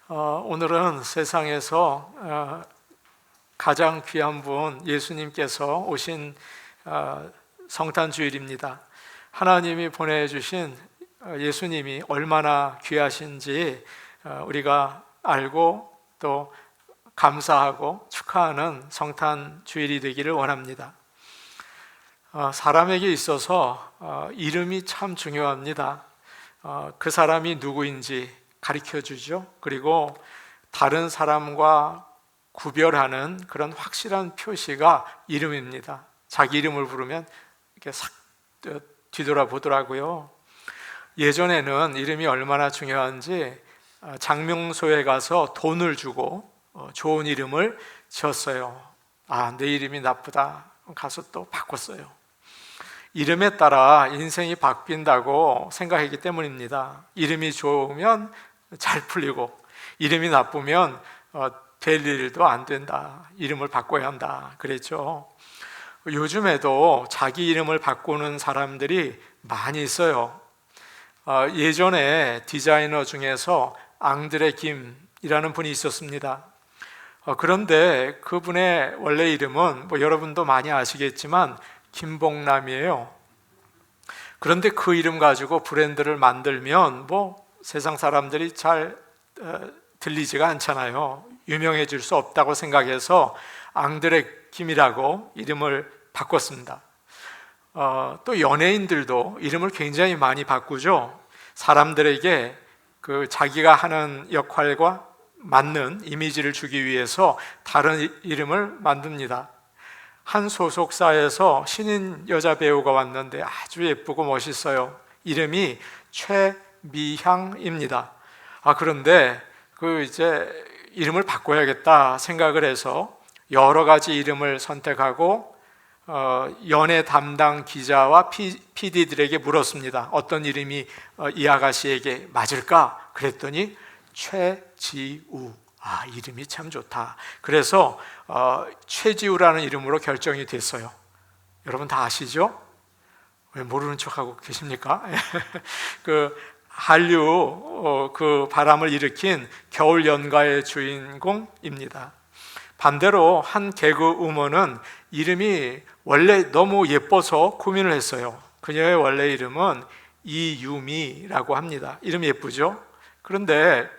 오늘은 세상에서 가장 귀한 분 예수님께서 오신 성탄주일입니다. 하나님이 보내주신 예수님이 얼마나 귀하신지 우리가 알고 또 감사하고 축하하는 성탄주일이 되기를 원합니다. 사람에게 있어서 이름이 참 중요합니다. 그 사람이 누구인지 가르쳐주죠. 그리고 다른 사람과 구별하는 그런 확실한 표시가 이름입니다. 자기 이름을 부르면 이렇게 싹 뒤돌아보더라고요. 예전에는 이름이 얼마나 중요한지 장명소에 가서 돈을 주고 좋은 이름을 지었어요. 내 이름이 나쁘다. 가서 또 바꿨어요. 이름에 따라 인생이 바뀐다고 생각했기 때문입니다. 이름이 좋으면 잘 풀리고 이름이 나쁘면 될 일도 안 된다. 이름을 바꿔야 한다. 그랬죠. 요즘에도 자기 이름을 바꾸는 사람들이 많이 있어요. 예전에 디자이너 중에서 앙드레 김이라는 분이 있었습니다. 그런데 그분의 원래 이름은 여러분도 많이 아시겠지만 김봉남이에요. 그런데 그 이름 가지고 브랜드를 만들면 세상 사람들이 잘 들리지가 않잖아요. 유명해질 수 없다고 생각해서 앙드레 김이라고 이름을 바꿨습니다. 또 연예인들도 이름을 굉장히 많이 바꾸죠. 사람들에게 그 자기가 하는 역할과 맞는 이미지를 주기 위해서 다른 이름을 만듭니다. 한 소속사에서 신인 여자 배우가 왔는데 아주 예쁘고 멋있어요. 이름이 최미향입니다. 그런데 이제 이름을 바꿔야겠다 생각을 해서 여러 가지 이름을 선택하고 연예 담당 기자와 PD들에게 물었습니다. 어떤 이름이 이 아가씨에게 맞을까? 그랬더니 최지우. 이름이 참 좋다. 그래서 최지우라는 이름으로 결정이 됐어요. 여러분 다 아시죠? 왜 모르는 척하고 계십니까? 그 한류 그 바람을 일으킨 겨울 연가의 주인공입니다. 반대로 한 개그우먼은 이름이 원래 너무 예뻐서 고민을 했어요. 그녀의 원래 이름은 이유미라고 합니다. 이름 예쁘죠? 그런데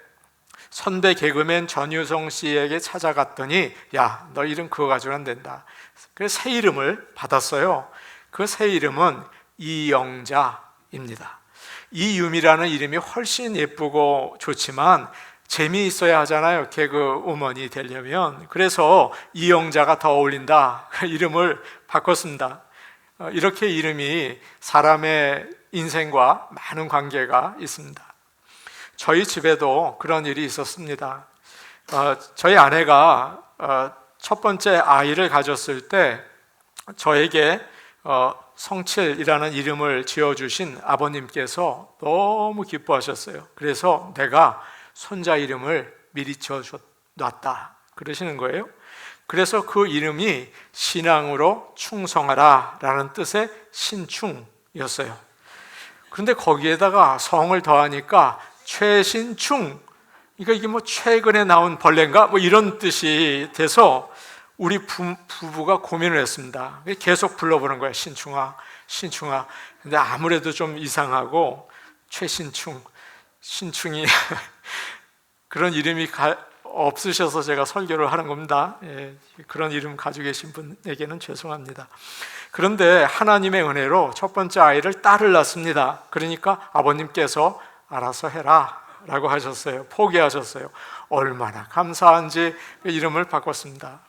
선배 개그맨 전유성 씨에게 찾아갔더니 야, 너 이름 그거 가지고는 안 된다. 그래서 새 이름을 받았어요. 그 새 이름은 이영자입니다. 이유미라는 이름이 훨씬 예쁘고 좋지만 재미있어야 하잖아요. 개그우먼이 되려면. 그래서 이영자가 더 어울린다. 이름을 바꿨습니다. 이렇게 이름이 사람의 인생과 많은 관계가 있습니다. 저희 집에도 그런 일이 있었습니다. 저희 아내가 첫 번째 아이를 가졌을 때 저에게 성칠이라는 이름을 지어주신 아버님께서 너무 기뻐하셨어요. 그래서 내가 손자 이름을 미리 지어놨다 그러시는 거예요. 그래서 그 이름이 신앙으로 충성하라 라는 뜻의 신충이었어요. 그런데 거기에다가 성을 더하니까 최신충, 그러니까 이게 최근에 나온 벌레인가? 이런 뜻이 돼서 우리 부부가 고민을 했습니다. 계속 불러보는 거예요. 신충아, 신충아. 근데 아무래도 좀 이상하고 최신충, 신충이 그런 이름이 없으셔서 제가 설교를 하는 겁니다. 그런 이름 가지고 계신 분에게는 죄송합니다. 그런데 하나님의 은혜로 첫 번째 아이를 딸을 낳습니다. 그러니까 아버님께서 알아서 해라 라고 하셨어요. 포기하셨어요. 얼마나 감사한지 이름을 바꿨습니다.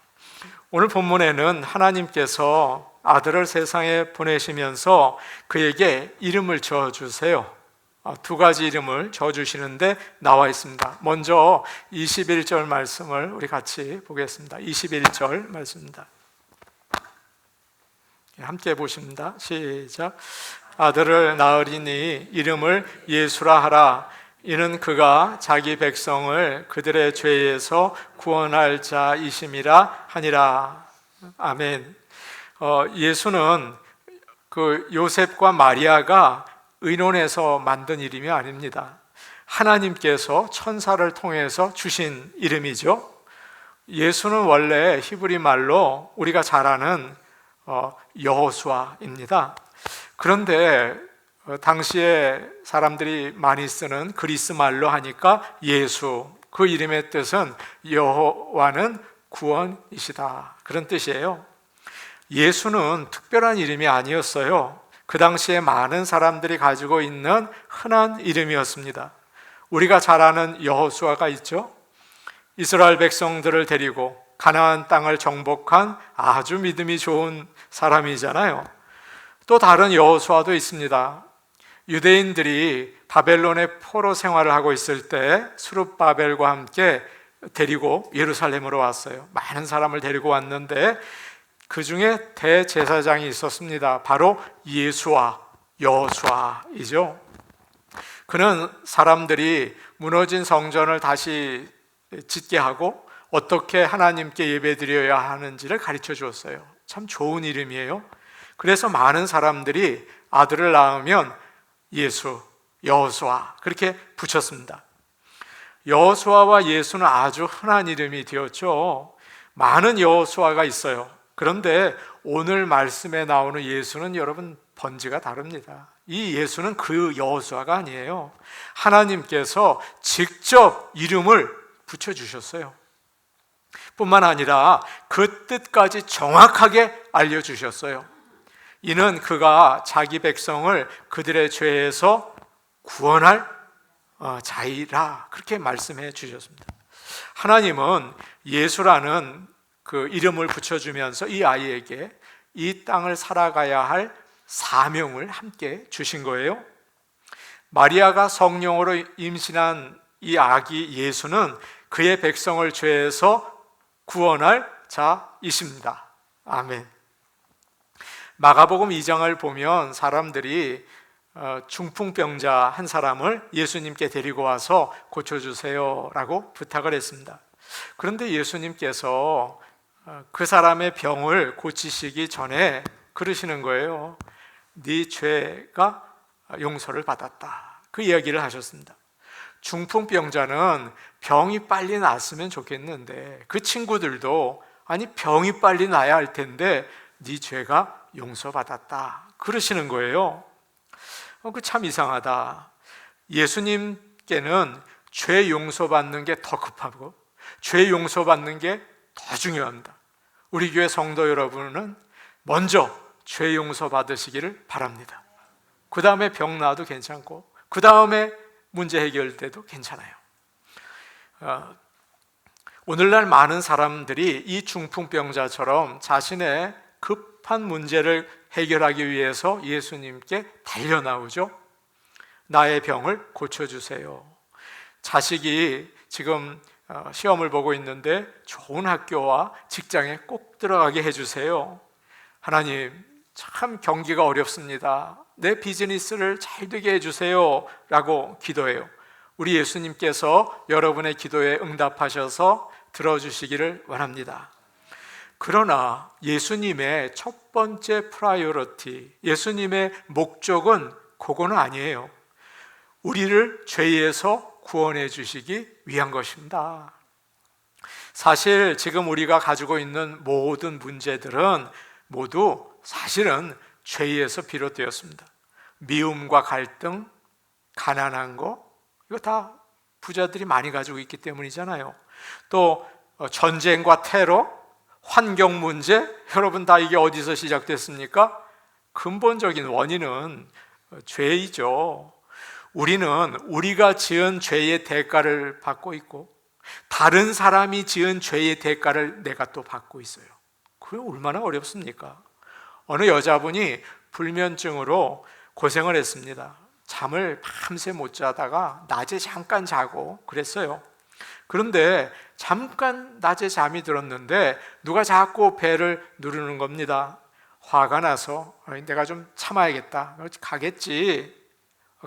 오늘 본문에는 하나님께서 아들을 세상에 보내시면서 그에게 이름을 지어주세요. 두 가지 이름을 지어주시는데 나와 있습니다. 먼저 21절 말씀을 우리 같이 보겠습니다. 21절 말씀입니다. 함께 보십니다. 시작. 아들을 낳으리니 이름을 예수라 하라. 이는 그가 자기 백성을 그들의 죄에서 구원할 자이심이라 하니라. 아멘. 예수는 그 요셉과 마리아가 의논해서 만든 이름이 아닙니다. 하나님께서 천사를 통해서 주신 이름이죠. 예수는 원래 히브리 말로 우리가 잘 아는 여호수아입니다. 그런데 당시에 사람들이 많이 쓰는 그리스 말로 하니까 예수, 그 이름의 뜻은 여호와는 구원이시다, 그런 뜻이에요. 예수는 특별한 이름이 아니었어요. 그 당시에 많은 사람들이 가지고 있는 흔한 이름이었습니다. 우리가 잘 아는 여호수아가 있죠. 이스라엘 백성들을 데리고 가나안 땅을 정복한 아주 믿음이 좋은 사람이잖아요. 또 다른 여호수아도 있습니다. 유대인들이 바벨론의 포로 생활을 하고 있을 때 스룹바벨과 함께 데리고 예루살렘으로 왔어요. 많은 사람을 데리고 왔는데 그 중에 대제사장이 있었습니다. 바로 예수아, 여호수아이죠. 그는 사람들이 무너진 성전을 다시 짓게 하고 어떻게 하나님께 예배드려야 하는지를 가르쳐 주었어요. 참 좋은 이름이에요. 그래서 많은 사람들이 아들을 낳으면 예수, 여호수아 그렇게 붙였습니다. 여호수아와 예수는 아주 흔한 이름이 되었죠. 많은 여호수아가 있어요. 그런데 오늘 말씀에 나오는 예수는 여러분 번지가 다릅니다. 이 예수는 그 여호수아가 아니에요. 하나님께서 직접 이름을 붙여주셨어요. 뿐만 아니라 그 뜻까지 정확하게 알려주셨어요. 이는 그가 자기 백성을 그들의 죄에서 구원할 자이라, 그렇게 말씀해 주셨습니다. 하나님은 예수라는 그 이름을 붙여주면서 이 아이에게 이 땅을 살아가야 할 사명을 함께 주신 거예요. 마리아가 성령으로 임신한 이 아기 예수는 그의 백성을 죄에서 구원할 자이십니다. 아멘. 마가복음 2장을 보면 사람들이 중풍병자 한 사람을 예수님께 데리고 와서 고쳐주세요 라고 부탁을 했습니다. 그런데 예수님께서 그 사람의 병을 고치시기 전에 그러시는 거예요. 네 죄가 용서를 받았다, 그 이야기를 하셨습니다. 중풍병자는 병이 빨리 낫으면 좋겠는데 그 친구들도 아니 병이 빨리 나야 할 텐데 네 죄가 용서받았다 그러시는 거예요. 그 참 이상하다. 예수님께는 죄 용서받는 게 더 급하고 죄 용서받는 게 더 중요합니다. 우리 교회 성도 여러분은 먼저 죄 용서 받으시기를 바랍니다. 그 다음에 병 나아도 괜찮고 그 다음에 문제 해결돼도 괜찮아요. 오늘날 많은 사람들이 이 중풍병자처럼 자신의 급한 문제를 해결하기 위해서 예수님께 달려나오죠. 나의 병을 고쳐주세요. 자식이 지금 시험을 보고 있는데 좋은 학교와 직장에 꼭 들어가게 해주세요. 하나님, 참 경기가 어렵습니다. 내 비즈니스를 잘 되게 해주세요 라고 기도해요. 우리 예수님께서 여러분의 기도에 응답하셔서 들어주시기를 원합니다. 그러나 예수님의 첫 번째 프라이어리티, 예수님의 목적은 그거는 아니에요. 우리를 죄에서 구원해 주시기 위한 것입니다. 사실 지금 우리가 가지고 있는 모든 문제들은 모두 사실은 죄에서 비롯되었습니다. 미움과 갈등, 가난한 거, 이거 다 부자들이 많이 가지고 있기 때문이잖아요. 또 전쟁과 테러, 환경 문제, 여러분 다 이게 어디서 시작됐습니까? 근본적인 원인은 죄이죠. 우리는 우리가 지은 죄의 대가를 받고 있고 다른 사람이 지은 죄의 대가를 내가 또 받고 있어요. 그게 얼마나 어렵습니까? 어느 여자분이 불면증으로 고생을 했습니다. 잠을 밤새 못 자다가 낮에 잠깐 자고 그랬어요. 그런데 잠깐 낮에 잠이 들었는데 누가 자꾸 배를 누르는 겁니다. 화가 나서 내가 좀 참아야겠다, 가겠지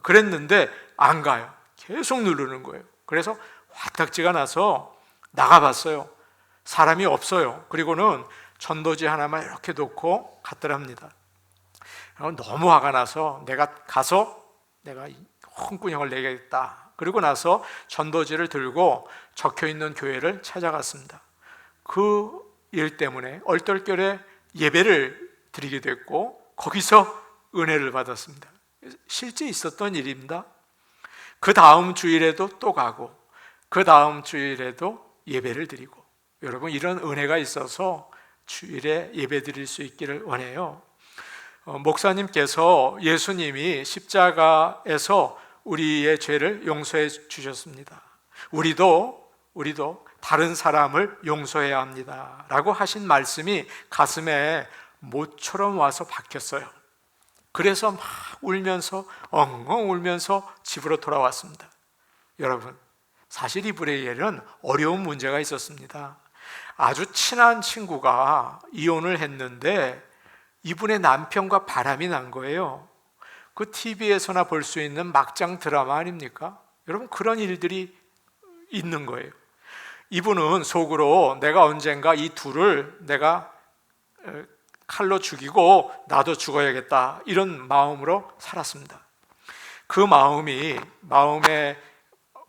그랬는데 안 가요. 계속 누르는 거예요. 그래서 화딱지가 나서 나가봤어요. 사람이 없어요. 그리고는 전도지 하나만 이렇게 놓고 갔더랍니다. 너무 화가 나서 내가 가서 내가 홍군형을 내겠다 그리고 나서 전도지를 들고 적혀있는 교회를 찾아갔습니다. 그 일 때문에 얼떨결에 예배를 드리게 됐고 거기서 은혜를 받았습니다. 실제 있었던 일입니다. 그 다음 주일에도 또 가고 그 다음 주일에도 예배를 드리고, 여러분 이런 은혜가 있어서 주일에 예배 드릴 수 있기를 원해요. 목사님께서 예수님이 십자가에서 우리의 죄를 용서해 주셨습니다. 우리도 다른 사람을 용서해야 합니다 라고 하신 말씀이 가슴에 못처럼 와서 박혔어요. 그래서 막 울면서 엉엉 울면서 집으로 돌아왔습니다. 여러분, 사실 이분의 일은 어려운 문제가 있었습니다. 아주 친한 친구가 이혼을 했는데 이분의 남편과 바람이 난 거예요. 그 TV에서나 볼 수 있는 막장 드라마 아닙니까? 여러분, 그런 일들이 있는 거예요. 이분은 속으로 내가 언젠가 이 둘을 내가 칼로 죽이고 나도 죽어야겠다, 이런 마음으로 살았습니다. 그 마음에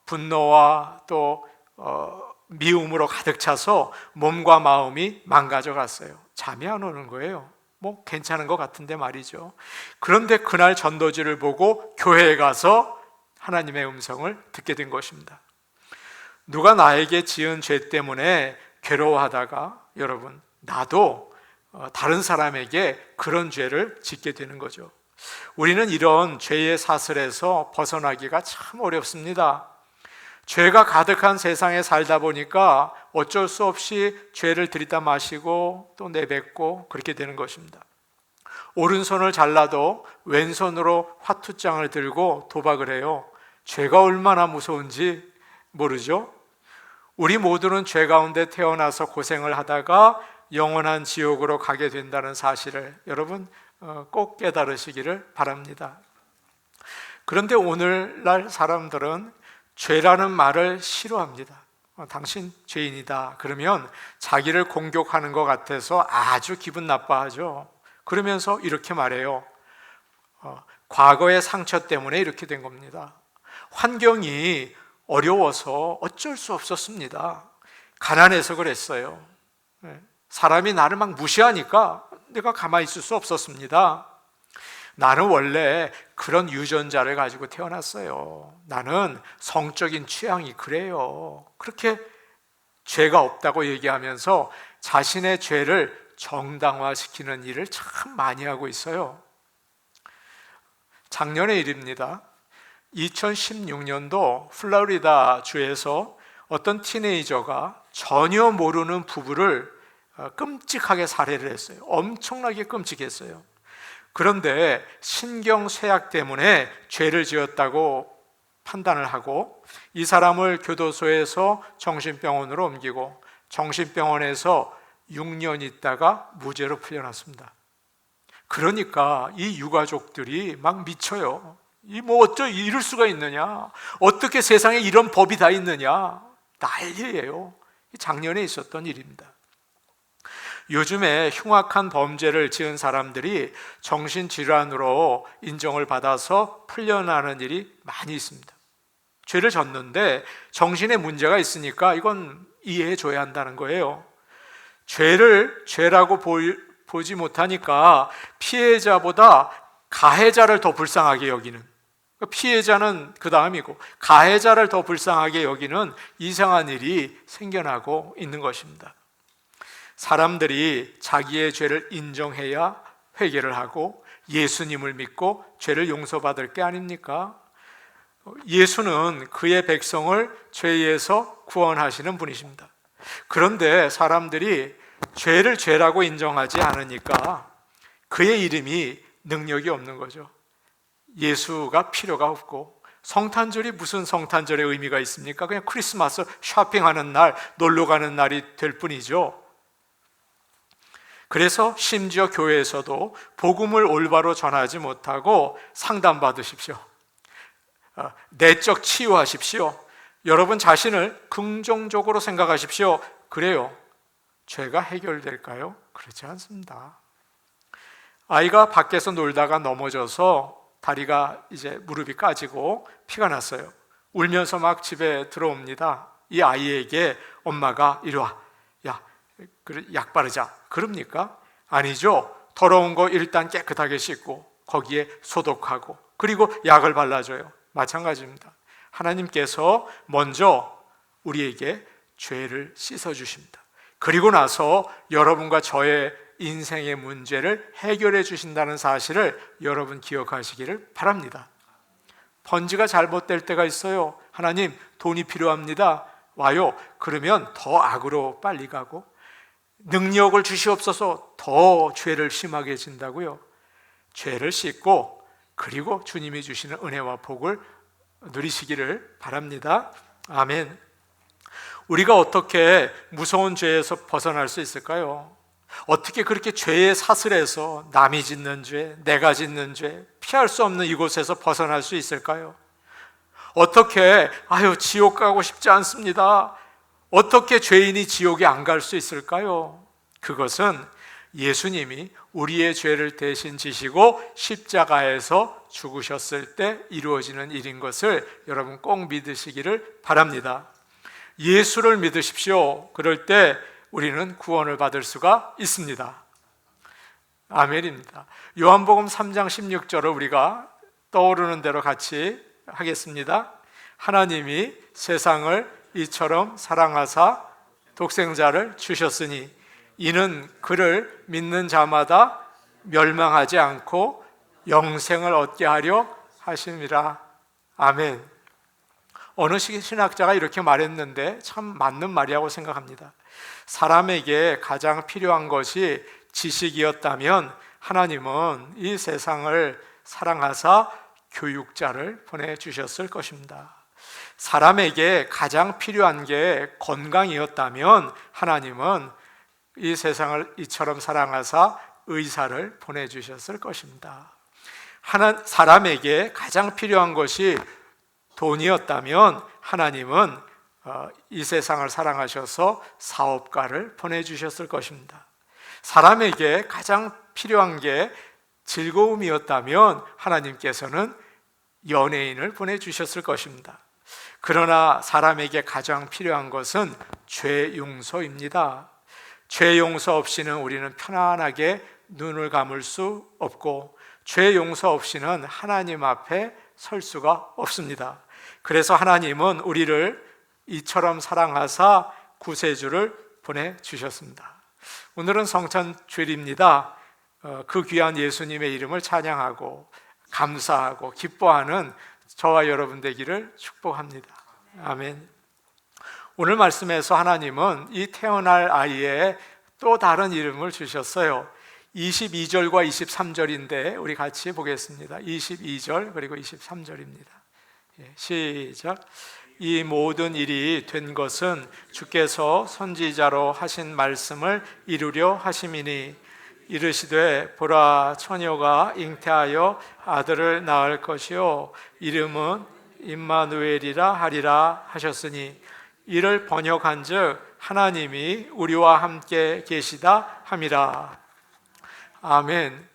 분노와 또 미움으로 가득 차서 몸과 마음이 망가져 갔어요. 잠이 안 오는 거예요. 뭐 괜찮은 것 같은데 말이죠. 그런데 그날 전도지를 보고 교회에 가서 하나님의 음성을 듣게 된 것입니다. 누가 나에게 지은 죄 때문에 괴로워하다가 여러분, 나도 다른 사람에게 그런 죄를 짓게 되는 거죠. 우리는 이런 죄의 사슬에서 벗어나기가 참 어렵습니다. 죄가 가득한 세상에 살다 보니까 어쩔 수 없이 죄를 들이다 마시고 또 내뱉고 그렇게 되는 것입니다. 오른손을 잘라도 왼손으로 화투장을 들고 도박을 해요. 죄가 얼마나 무서운지 모르죠? 우리 모두는 죄 가운데 태어나서 고생을 하다가 영원한 지옥으로 가게 된다는 사실을 여러분 꼭 깨달으시기를 바랍니다. 그런데 오늘날 사람들은 죄라는 말을 싫어합니다. 당신 죄인이다 그러면 자기를 공격하는 것 같아서 아주 기분 나빠하죠. 그러면서 이렇게 말해요. 과거의 상처 때문에 이렇게 된 겁니다. 환경이 어려워서 어쩔 수 없었습니다. 가난해서 그랬어요. 사람이 나를 막 무시하니까 내가 가만히 있을 수 없었습니다. 나는 원래 그런 유전자를 가지고 태어났어요. 나는 성적인 취향이 그래요. 그렇게 죄가 없다고 얘기하면서 자신의 죄를 정당화시키는 일을 참 많이 하고 있어요. 작년의 일입니다. 2016년도 플로리다 주에서 어떤 티네이저가 전혀 모르는 부부를 끔찍하게 살해를 했어요. 엄청나게 끔찍했어요. 그런데 신경쇠약 때문에 죄를 지었다고 판단을 하고 이 사람을 교도소에서 정신병원으로 옮기고 정신병원에서 6년 있다가 무죄로 풀려났습니다. 그러니까 이 유가족들이 막 미쳐요. 어쩌 이럴 수가 있느냐? 어떻게 세상에 이런 법이 다 있느냐? 난리예요. 작년에 있었던 일입니다. 요즘에 흉악한 범죄를 지은 사람들이 정신질환으로 인정을 받아서 풀려나는 일이 많이 있습니다. 죄를 졌는데 정신에 문제가 있으니까 이건 이해해 줘야 한다는 거예요. 죄를 죄라고 보지 못하니까 피해자보다 가해자를 더 불쌍하게 여기는, 피해자는 그 다음이고 가해자를 더 불쌍하게 여기는 이상한 일이 생겨나고 있는 것입니다. 사람들이 자기의 죄를 인정해야 회개를 하고 예수님을 믿고 죄를 용서받을 게 아닙니까? 예수는 그의 백성을 죄에서 구원하시는 분이십니다. 그런데 사람들이 죄를 죄라고 인정하지 않으니까 그의 이름이 능력이 없는 거죠. 예수가 필요가 없고, 성탄절이 무슨 성탄절의 의미가 있습니까? 그냥 크리스마스 쇼핑하는 날, 놀러 가는 날이 될 뿐이죠. 그래서 심지어 교회에서도 복음을 올바로 전하지 못하고 상담받으십시오. 내적 치유하십시오. 여러분 자신을 긍정적으로 생각하십시오. 그래요. 죄가 해결될까요? 그렇지 않습니다. 아이가 밖에서 놀다가 넘어져서 다리가 이제 무릎이 까지고 피가 났어요. 울면서 막 집에 들어옵니다. 이 아이에게 엄마가 이리 와, 야, 그래, 약 바르자 그럽니까? 아니죠. 더러운 거 일단 깨끗하게 씻고 거기에 소독하고 그리고 약을 발라줘요. 마찬가지입니다. 하나님께서 먼저 우리에게 죄를 씻어주십니다. 그리고 나서 여러분과 저의 인생의 문제를 해결해 주신다는 사실을 여러분 기억하시기를 바랍니다. 번지가 잘못될 때가 있어요. 하나님, 돈이 필요합니다. 와요. 그러면 더 악으로 빨리 가고 능력을 주시옵소서 더 죄를 심하게 진다고요. 죄를 씻고 그리고 주님이 주시는 은혜와 복을 누리시기를 바랍니다. 아멘. 우리가 어떻게 무서운 죄에서 벗어날 수 있을까요? 어떻게 그렇게 죄의 사슬에서 남이 짓는 죄, 내가 짓는 죄, 피할 수 없는 이곳에서 벗어날 수 있을까요? 어떻게 지옥 가고 싶지 않습니다. 어떻게 죄인이 지옥에 안 갈 수 있을까요? 그것은 예수님이 우리의 죄를 대신 지시고 십자가에서 죽으셨을 때 이루어지는 일인 것을 여러분 꼭 믿으시기를 바랍니다. 예수를 믿으십시오. 그럴 때 우리는 구원을 받을 수가 있습니다. 아멘입니다. 요한복음 3장 16절을 우리가 떠오르는 대로 같이 하겠습니다. 하나님이 세상을 이처럼 사랑하사 독생자를 주셨으니 이는 그를 믿는 자마다 멸망하지 않고 영생을 얻게 하려 하심이라. 아멘. 어느 신학자가 이렇게 말했는데 참 맞는 말이라고 생각합니다. 사람에게 가장 필요한 것이 지식이었다면 하나님은 이 세상을 사랑하사 교육자를 보내주셨을 것입니다. 사람에게 가장 필요한 게 건강이었다면 하나님은 이 세상을 이처럼 사랑하사 의사를 보내주셨을 것입니다. 사람에게 가장 필요한 것이 돈이었다면 하나님은 이 세상을 사랑하셔서 사업가를 보내주셨을 것입니다. 사람에게 가장 필요한 게 즐거움이었다면 하나님께서는 연예인을 보내주셨을 것입니다. 그러나 사람에게 가장 필요한 것은 죄 용서입니다. 죄 용서 없이는 우리는 편안하게 눈을 감을 수 없고 죄 용서 없이는 하나님 앞에 설 수가 없습니다. 그래서 하나님은 우리를 이처럼 사랑하사 구세주를 보내주셨습니다. 오늘은 성찬주일입니다. 그 귀한 예수님의 이름을 찬양하고 감사하고 기뻐하는 저와 여러분 되기를 축복합니다. 아멘. 오늘 말씀에서 하나님은 이 태어날 아이의 또 다른 이름을 주셨어요. 22절과 23절인데 우리 같이 보겠습니다. 22절 그리고 23절입니다. 시작. 이 모든 일이 된 것은 주께서 선지자로 하신 말씀을 이루려 하심이니 이르시되 보라 처녀가 잉태하여 아들을 낳을 것이요 이름은 임마누엘이라 하리라 하셨으니 이를 번역한즉 하나님이 우리와 함께 계시다 함이라. 아멘.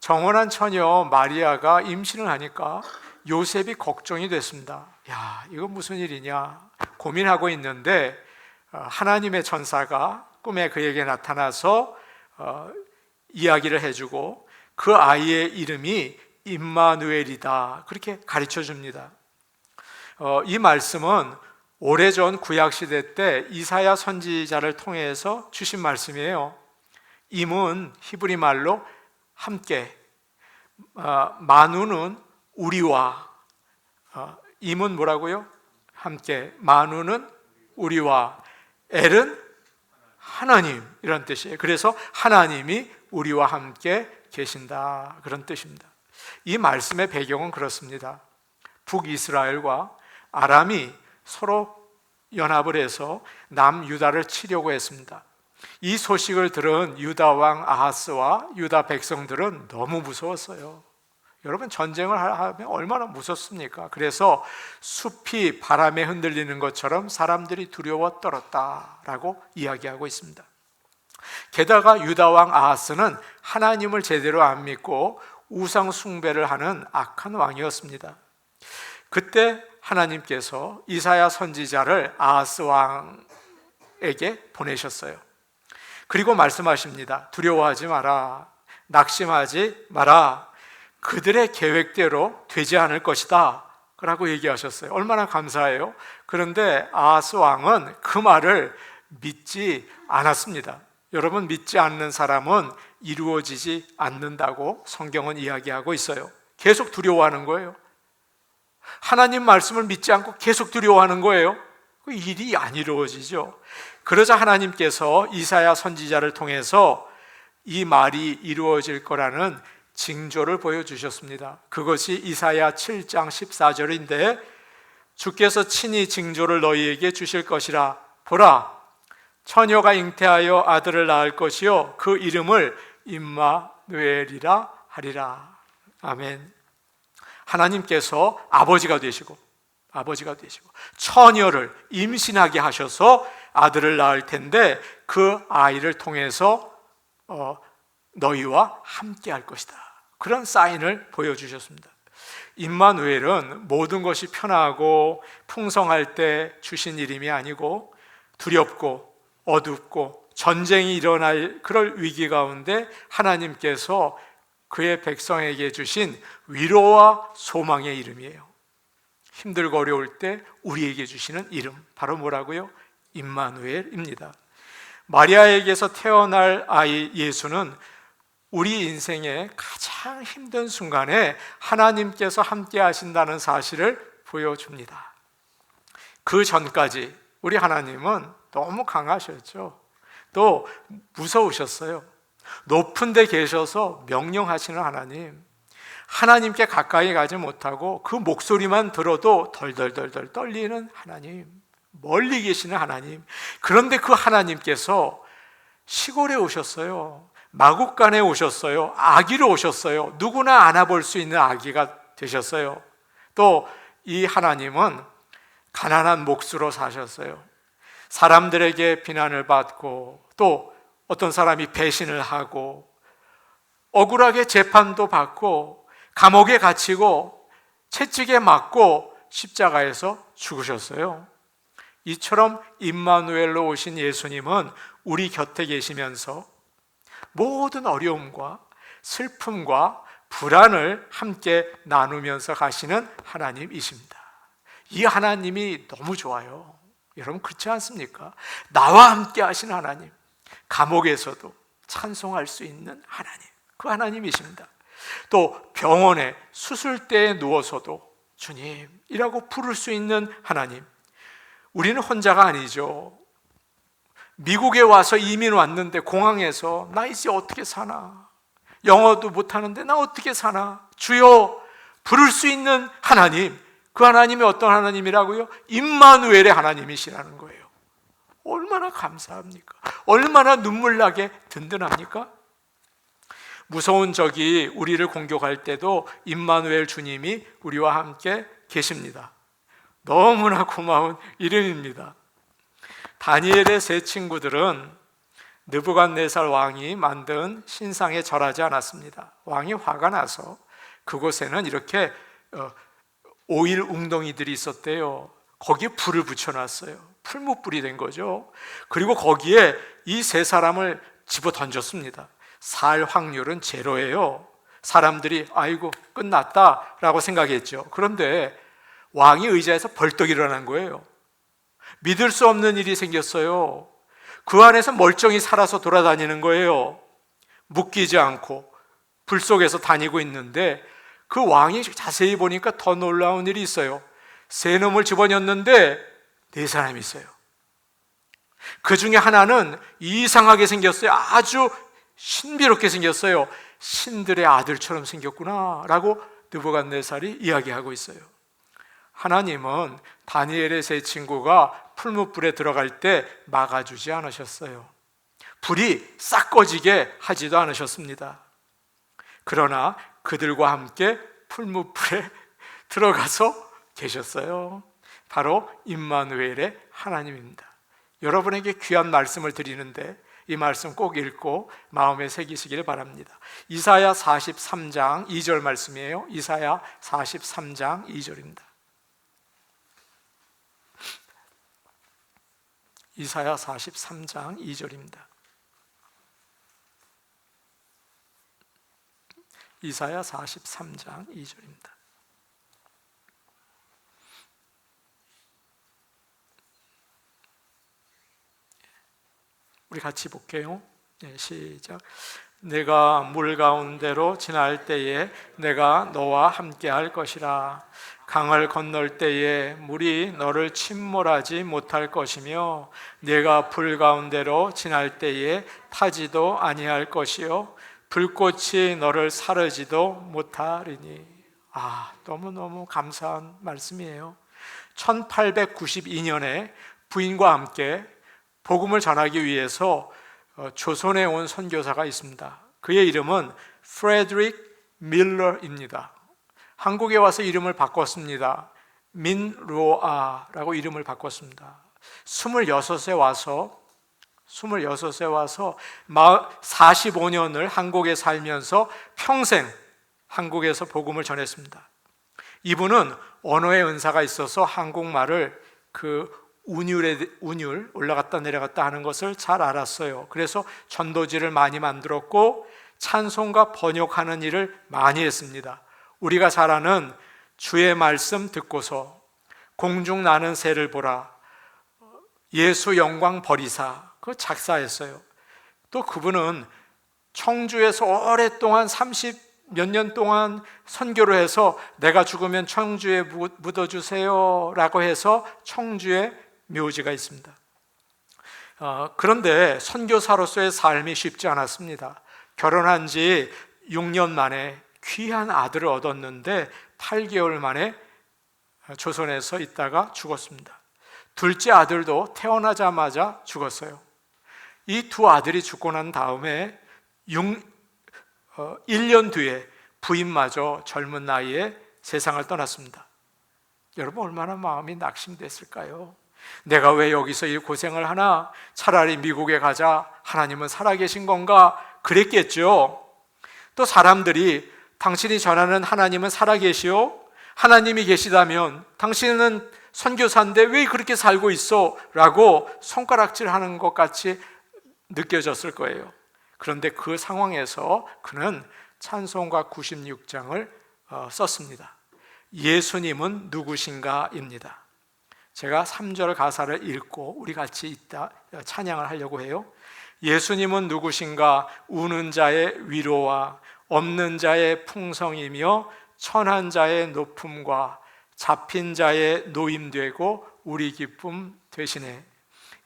정혼한 처녀 마리아가 임신을 하니까 요셉이 걱정이 됐습니다. 야, 이거 무슨 일이냐 고민하고 있는데 하나님의 천사가 꿈에 그에게 나타나서 이야기를 해주고 그 아이의 이름이 임마누엘이다 그렇게 가르쳐 줍니다. 이 말씀은 오래전 구약시대 때 이사야 선지자를 통해서 주신 말씀이에요. 임은 히브리 말로 함께, 마누는 우리와, 임은 뭐라고요? 함께, 마누는 우리와, 엘은 하나님 이런 뜻이에요. 그래서 하나님이 우리와 함께 계신다 그런 뜻입니다. 이 말씀의 배경은 그렇습니다. 북이스라엘과 아람이 서로 연합을 해서 남유다를 치려고 했습니다. 이 소식을 들은 유다 왕 아하스와 유다 백성들은 너무 무서웠어요. 여러분 전쟁을 하면 얼마나 무섭습니까? 그래서 숲이 바람에 흔들리는 것처럼 사람들이 두려워 떨었다라고 이야기하고 있습니다. 게다가 유다 왕 아하스는 하나님을 제대로 안 믿고 우상 숭배를 하는 악한 왕이었습니다. 그때 하나님께서 이사야 선지자를 아하스 왕에게 보내셨어요. 그리고 말씀하십니다. 두려워하지 마라. 낙심하지 마라. 그들의 계획대로 되지 않을 것이다 라고 얘기하셨어요. 얼마나 감사해요. 그런데 아하스 왕은 그 말을 믿지 않았습니다. 여러분, 믿지 않는 사람은 이루어지지 않는다고 성경은 이야기하고 있어요. 계속 두려워하는 거예요. 하나님 말씀을 믿지 않고 계속 두려워하는 거예요. 그 일이 안 이루어지죠. 그러자 하나님께서 이사야 선지자를 통해서 이 말이 이루어질 거라는 징조를 보여주셨습니다. 그것이 이사야 7장 14절인데, 주께서 친히 징조를 너희에게 주실 것이라. 보라, 처녀가 잉태하여 아들을 낳을 것이요 그 이름을 임마누엘이라 하리라. 아멘. 하나님께서 아버지가 되시고 처녀를 임신하게 하셔서 아들을 낳을 텐데, 그 아이를 통해서 너희와 함께 할 것이다. 그런 사인을 보여주셨습니다. 임마누엘은 모든 것이 편하고 풍성할 때 주신 이름이 아니고, 두렵고 어둡고 전쟁이 일어날 그럴 위기 가운데 하나님께서 그의 백성에게 주신 위로와 소망의 이름이에요. 힘들고 어려울 때 우리에게 주시는 이름, 바로 뭐라고요? 임마누엘입니다. 마리아에게서 태어날 아이 예수는 우리 인생의 가장 힘든 순간에 하나님께서 함께 하신다는 사실을 보여줍니다. 그 전까지 우리 하나님은 너무 강하셨죠. 또 무서우셨어요. 높은 데 계셔서 명령하시는 하나님, 하나님께 가까이 가지 못하고 그 목소리만 들어도 덜덜덜덜 떨리는 하나님, 멀리 계시는 하나님. 그런데 그 하나님께서 시골에 오셨어요. 마국간에 오셨어요. 아기로 오셨어요. 누구나 안아볼 수 있는 아기가 되셨어요. 또 이 하나님은 가난한 몫으로 사셨어요. 사람들에게 비난을 받고, 또 어떤 사람이 배신을 하고, 억울하게 재판도 받고, 감옥에 갇히고, 채찍에 맞고 십자가에서 죽으셨어요. 이처럼 임마누엘로 오신 예수님은 우리 곁에 계시면서 모든 어려움과 슬픔과 불안을 함께 나누면서 가시는 하나님이십니다. 이 하나님이 너무 좋아요. 여러분, 그렇지 않습니까? 나와 함께 하신 하나님, 감옥에서도 찬송할 수 있는 하나님, 그 하나님이십니다. 또 병원에 수술대에 누워서도 주님이라고 부를 수 있는 하나님. 우리는 혼자가 아니죠. 미국에 와서 이민 왔는데 공항에서 나 이제 어떻게 사나, 영어도 못하는데 나 어떻게 사나, 주여 부를 수 있는 하나님, 그 하나님이 어떤 하나님이라고요? 임마누엘의 하나님이시라는 거예요. 얼마나 감사합니까? 얼마나 눈물나게 든든합니까? 무서운 적이 우리를 공격할 때도 임마누엘 주님이 우리와 함께 계십니다. 너무나 고마운 이름입니다. 다니엘의 세 친구들은 느부갓네살 왕이 만든 신상에 절하지 않았습니다. 왕이 화가 나서 그곳에는 이렇게 오일 웅덩이들이 있었대요. 거기에 불을 붙여놨어요. 풀무불이 된 거죠. 그리고 거기에 이 세 사람을 집어 던졌습니다. 살 확률은 제로예요. 사람들이 아이고 끝났다라고 생각했죠. 그런데 왕이 의자에서 벌떡 일어난 거예요. 믿을 수 없는 일이 생겼어요. 그 안에서 멀쩡히 살아서 돌아다니는 거예요. 묶이지 않고 불 속에서 다니고 있는데, 그 왕이 자세히 보니까 더 놀라운 일이 있어요. 세 놈을 집어넣는데 네 사람이 있어요. 그 중에 하나는 이상하게 생겼어요. 아주 신비롭게 생겼어요. 신들의 아들처럼 생겼구나 라고 느부갓네살이 이야기하고 있어요. 하나님은 다니엘의 세 친구가 풀무불에 들어갈 때 막아주지 않으셨어요. 불이 싹 꺼지게 하지도 않으셨습니다. 그러나 그들과 함께 풀무불에 들어가서 계셨어요. 바로 임마누엘의 하나님입니다. 여러분에게 귀한 말씀을 드리는데 이 말씀 꼭 읽고 마음에 새기시길 바랍니다. 이사야 43장 2절 말씀이에요. 이사야 43장 2절입니다. 이사야 43장 2절입니다. 이사야 43장 2절입니다. 우리 같이 볼게요. 시작. 내가 물 가운데로 지날 때에 내가 너와 함께 할 것이라. 강을 건널 때에 물이 너를 침몰하지 못할 것이며 내가 불 가운데로 지날 때에 타지도 아니할 것이요 불꽃이 너를 사르지도 못하리니. 너무너무 감사한 말씀이에요. 1892년에 부인과 함께 복음을 전하기 위해서 조선에 온 선교사가 있습니다. 그의 이름은 프레드릭 밀러입니다. 한국에 와서 이름을 바꿨습니다. 민로아라고 이름을 바꿨습니다. 26에 와서 45년을 한국에 살면서 평생 한국에서 복음을 전했습니다. 이분은 언어의 은사가 있어서 한국말을 운율 올라갔다 내려갔다 하는 것을 잘 알았어요. 그래서 전도지를 많이 만들었고 찬송가 번역하는 일을 많이 했습니다. 우리가 잘 아는 주의 말씀 듣고서 공중 나는 새를 보라, 예수 영광 버리사, 그거 작사했어요. 또 그분은 청주에서 오랫동안 30몇 년 동안 선교를 해서 내가 죽으면 청주에 묻어주세요 라고 해서 청주에 묘지가 있습니다. 그런데 선교사로서의 삶이 쉽지 않았습니다. 결혼한 지 6년 만에 귀한 아들을 얻었는데 8개월 만에 조선에서 있다가 죽었습니다. 둘째 아들도 태어나자마자 죽었어요. 이 두 아들이 죽고 난 다음에 1년 뒤에 부인마저 젊은 나이에 세상을 떠났습니다. 여러분 얼마나 마음이 낙심됐을까요? 내가 왜 여기서 이 고생을 하나? 차라리 미국에 가자. 하나님은 살아계신 건가? 그랬겠죠. 또 사람들이 당신이 전하는 하나님은 살아계시오? 하나님이 계시다면 당신은 선교사인데 왜 그렇게 살고 있어? 라고 손가락질하는 것 같이 느껴졌을 거예요. 그런데 그 상황에서 그는 찬송가 96장을 썼습니다. 예수님은 누구신가? 입니다. 제가 3절 가사를 읽고 우리 같이 이따 찬양을 하려고 해요. 예수님은 누구신가? 우는 자의 위로와 없는 자의 풍성이며 천한 자의 높음과 잡힌 자의 노임되고 우리 기쁨 되시네.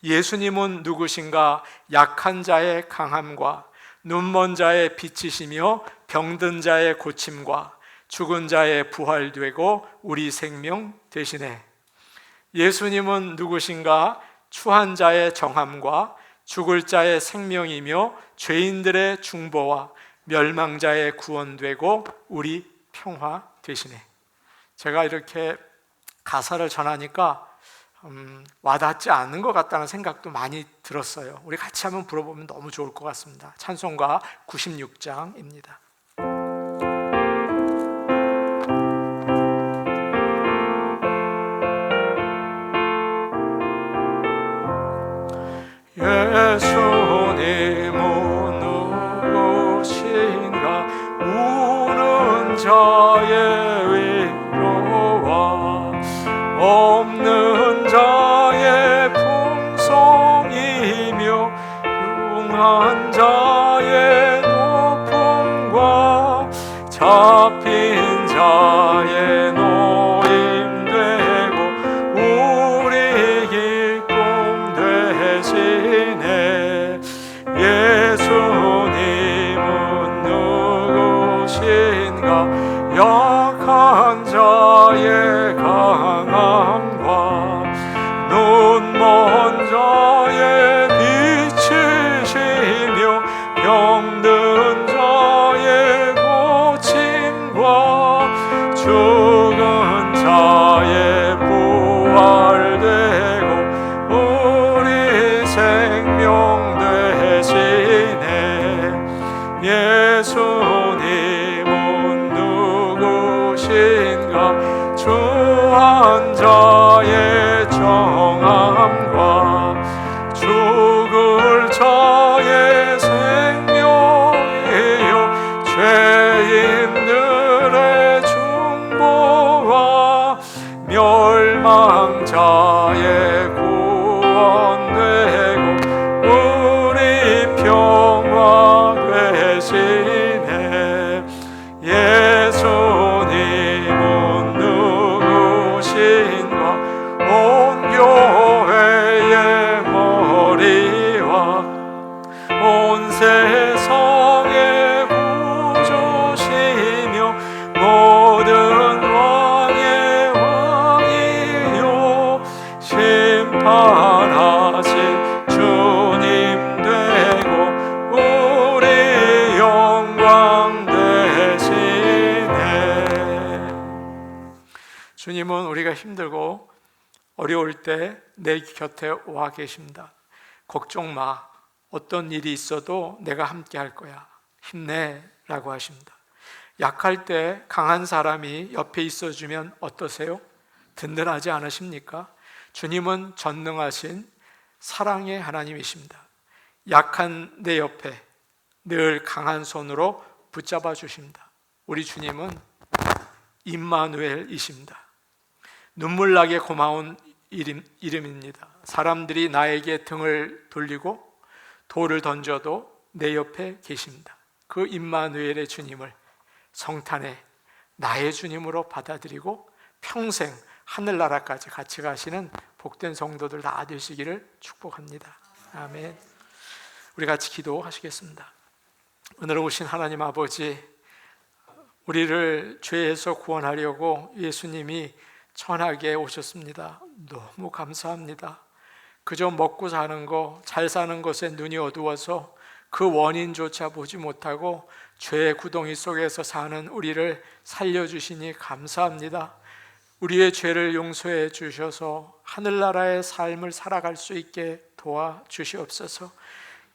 예수님은 누구신가? 약한 자의 강함과 눈먼 자의 빛이시며 병든 자의 고침과 죽은 자의 부활되고 우리 생명 되시네. 예수님은 누구신가? 추한 자의 정함과 죽을 자의 생명이며 죄인들의 중보와 멸망자의 구원되고 우리 평화 되시네. 제가 이렇게 가사를 전하니까 와닿지 않는 것 같다는 생각도 많이 들었어요. 우리 같이 한번 불어보면 너무 좋을 것 같습니다. 찬송가 96장입니다. 예수님은 누구신가? 우는 자의 위로와 없는 자의 풍성이며 흉한 자의 높음과 잡힌 자의 노임되고 우리 기쁨 되시네. 내가 힘들고 어려울 때 내 곁에 와 계십니다. 걱정 마. 어떤 일이 있어도 내가 함께 할 거야. 힘내라고 하십니다. 약할 때 강한 사람이 옆에 있어주면 어떠세요? 든든하지 않으십니까? 주님은 전능하신 사랑의 하나님이십니다. 약한 내 옆에 늘 강한 손으로 붙잡아 주십니다. 우리 주님은 임마누엘이십니다. 눈물나게 고마운 이름입니다. 사람들이 나에게 등을 돌리고 돌을 던져도 내 옆에 계십니다. 그 임마누엘의 주님을 성탄에 나의 주님으로 받아들이고 평생 하늘나라까지 같이 가시는 복된 성도들 다 되시기를 축복합니다. 아멘. 우리 같이 기도하시겠습니다. 오늘 오신 하나님 아버지, 우리를 죄에서 구원하려고 예수님이 천하게 오셨습니다. 너무 감사합니다. 그저 먹고 사는 거, 잘 사는 것에 눈이 어두워서 그 원인조차 보지 못하고 죄의 구덩이 속에서 사는 우리를 살려주시니 감사합니다. 우리의 죄를 용서해 주셔서 하늘나라의 삶을 살아갈 수 있게 도와주시옵소서.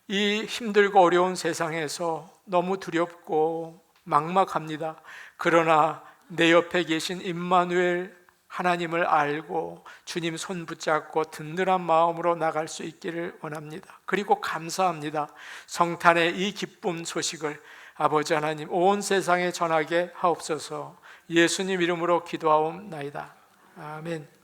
이 힘들고 어려운 세상에서 너무 두렵고 막막합니다. 그러나 내 옆에 계신 임마누엘 하나님을 알고 주님 손 붙잡고 든든한 마음으로 나갈 수 있기를 원합니다. 그리고 감사합니다. 성탄의 이 기쁨 소식을 아버지 하나님 온 세상에 전하게 하옵소서. 예수님 이름으로 기도하옵나이다. 아멘.